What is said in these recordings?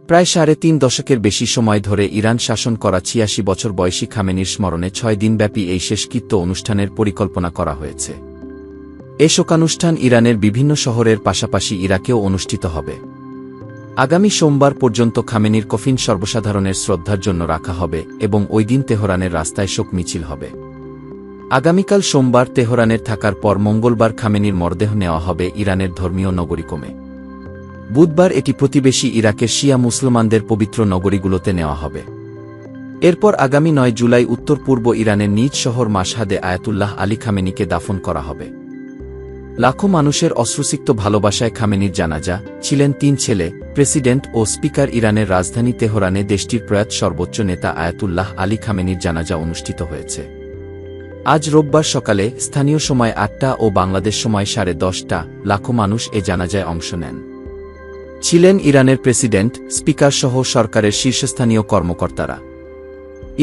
প্রায় ৩.৫ দশকের বেশি সময় ধরে ইরান শাসন করা ৮৬ বছর বয়সী খামেনির স্মরণে ৬ দিনব্যাপী এই শেষকৃত্য অনুষ্ঠানের পরিকল্পনা করা হয়েছে। এ শোকানুষ্ঠান ইরানের বিভিন্ন শহরের পাশাপাশি ইরাকেও অনুষ্ঠিত হবে। আগামী সোমবার পর্যন্ত খামেনির কফিন সর্বসাধারণের শ্রদ্ধার জন্য রাখা হবে এবং ওই দিন তেহরানের রাস্তায় শোক মিছিল হবে। আগামীকাল সোমবার তেহরানের থাকার পর মঙ্গলবার খামেনির মরদেহ নেওয়া হবে ইরানের ধর্মীয় নগরী কোমে। বুধবার এটি প্রতিবেশী ইরাকের শিয়া মুসলমানদের পবিত্র নগরীগুলোতে নেওয়া হবে। এরপর আগামী ৯ জুলাই উত্তর পূর্ব ইরানের নিজ শহর মাশহাদে আয়াতুল্লাহ আলী খামেনিকে দাফন করা হবে। লাখো মানুষের অশ্রুসিক্ত ভালোবাসায় খামেনির জানাজা ছিলেন ৩ ছেলে, প্রেসিডেন্ট ও স্পিকার। ইরানের রাজধানী তেহরানে দেশটির প্রয়াত সর্বোচ্চ নেতা আয়াতুল্লাহ আলী খামেনির জানাজা অনুষ্ঠিত হয়েছে। আজ রোববার সকালে স্থানীয় সময় ৮টা ও বাংলাদেশ সময় 10:30 লাখো মানুষ এ জানাজায় অংশ নেন। ছিলেন ইরানের প্রেসিডেন্ট, স্পিকারসহ সরকারের শীর্ষস্থানীয় কর্মকর্তারা।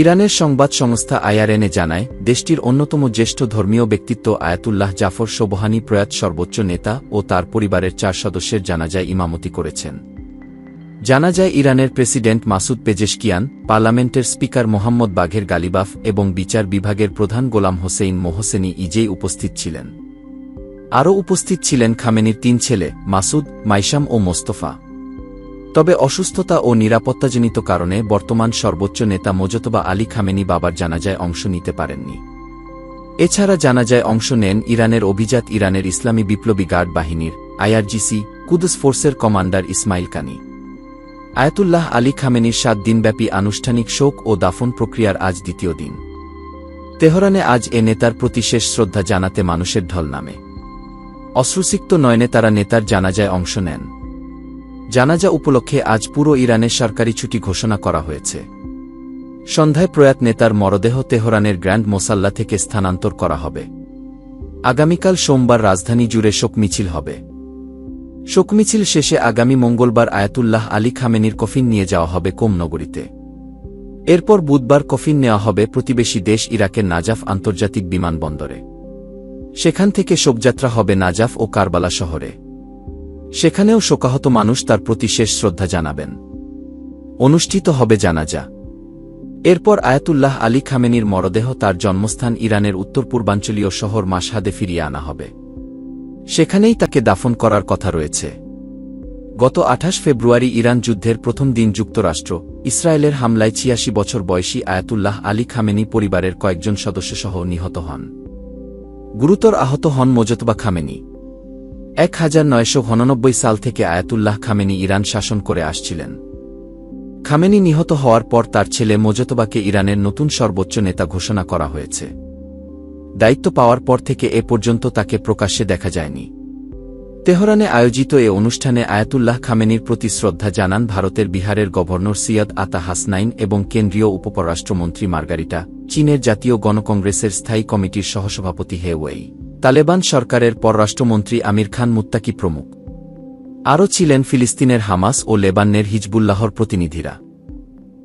ইরানের সংবাদ সংস্থা IRNA জানায়, দেশটির অন্যতম জ্যেষ্ঠ ধর্মীয় ব্যক্তিত্ব আয়াতুল্লাহ জাফর সোবহানি প্রয়াত সর্বোচ্চ নেতা ও তার পরিবারের 4 সদস্যের জানাজায় ইমামতি করেছেন। জানাজায় ইরানের প্রেসিডেন্ট মাসুদ পেজেশকিয়ান, পার্লামেন্টের স্পিকার মোহাম্মদ বাঘের গালিবাফ এবং বিচার বিভাগের প্রধান গোলাম হোসেইন মোহসেনি ইজেই উপস্থিত ছিলেন। আরও উপস্থিত ছিলেন খামেনির 3 ছেলে মাসুদ, মাইশাম ও মোস্তফা। তবে অসুস্থতা ও নিরাপত্তাজনিত কারণে বর্তমান সর্বোচ্চ নেতা মোজতবা আলী খামেনি বাবার জানাজায় অংশ নিতে পারেননি। এছাড়া জানাজায় অংশ নেন ইরানের অভিজাত ইরানের ইসলামী বিপ্লবী গার্ড বাহিনীর IRGC কুদস ফোর্সের কমান্ডার ইসমাইল কানি। আয়াতুল্লাহ আলী খামেনির 7 দিনব্যাপী আনুষ্ঠানিক শোক ও দাফন প্রক্রিয়ার আজ দ্বিতীয় দিন। তেহরানে আজ এ নেতার প্রতি শেষ শ্রদ্ধা জানাতে মানুষের ঢল নামে। অশ্রুসিক্ত নয়নে তারা নেতার জানাজায় অংশ নেন। জানাজা উপলক্ষে আজ পুরো ইরানে সরকারি ছুটি ঘোষণা করা হয়েছে। সন্ধ্যায় প্রয়াত নেতার মরদেহ তেহরানের গ্র্যান্ড মোসাল্লা থেকে স্থানান্তর করা হবে। আগামীকাল সোমবার রাজধানী জুড়ে শোক মিছিল হবে। শোক মিছিল শেষে আগামী মঙ্গলবার আয়াতুল্লাহ আলী খামেনির কফিন নিয়ে যাওয়া হবে কোম নগরীতে। এরপর বুধবার কফিন নেওয়া হবে প্রতিবেশী দেশ ইরাকের নাজাফ আন্তর্জাতিক বিমানবন্দরে। সেখান থেকে শোকযাত্রা হবে নাজাফ ও কারবালা শহরে। সেখানেও শোকাহত মানুষ তার প্রতি শেষ শ্রদ্ধা জানাবেন। অনুষ্ঠিত হবে জানাজা। এরপর আয়াতুল্লাহ আলী খামেনির মরদেহ তার জন্মস্থান ইরানের উত্তর পূর্বাঞ্চলীয় শহর মাশহাদে ফিরিয়ে আনা হবে। সেখানেই তাকে দাফন করার কথা রয়েছে। গত 28 ফেব্রুয়ারি ইরান যুদ্ধের প্রথম দিন যুক্তরাষ্ট্র, ইসরায়েলের হামলায় 86 বছর বয়সী আয়াতুল্লাহ আলী খামেনি পরিবারের কয়েকজন সদস্যসহ নিহত হন। গুরুতর আহত হন মোজতবা খামেনি। 1989 সাল থেকে আয়াতুল্লাহ খামেনি ইরান শাসন করে আসছিলেন। খামেনি নিহত হওয়ার পর তার ছেলে মোজতবাকে ইরানের নতুন সর্বোচ্চ নেতা ঘোষণা করা হয়েছে। দায়িত্ব পাওয়ার পর থেকে এ পর্যন্ত তাকে প্রকাশ্যে দেখা যায়নি। তেহরানে আয়োজিত এ অনুষ্ঠানে আয়াতুল্লাহ খামেনির প্রতি শ্রদ্ধা জানান ভারতের বিহারের গভর্নর সৈয়দ আতা হাসনাইন এবং কেন্দ্রীয় উপপররাষ্ট্রমন্ত্রী মার্গারিটা, চীনের জাতীয় গণকংগ্রেসের স্থায়ী কমিটির সহসভাপতি হে ওয়েই, তালেবান সরকারের পররাষ্ট্রমন্ত্রী আমির খান মুত্তাকি প্রমুখ। আরও ছিলেন ফিলিস্তিনের হামাস ও লেবাননের হিজবুল্লাহর প্রতিনিধিরা।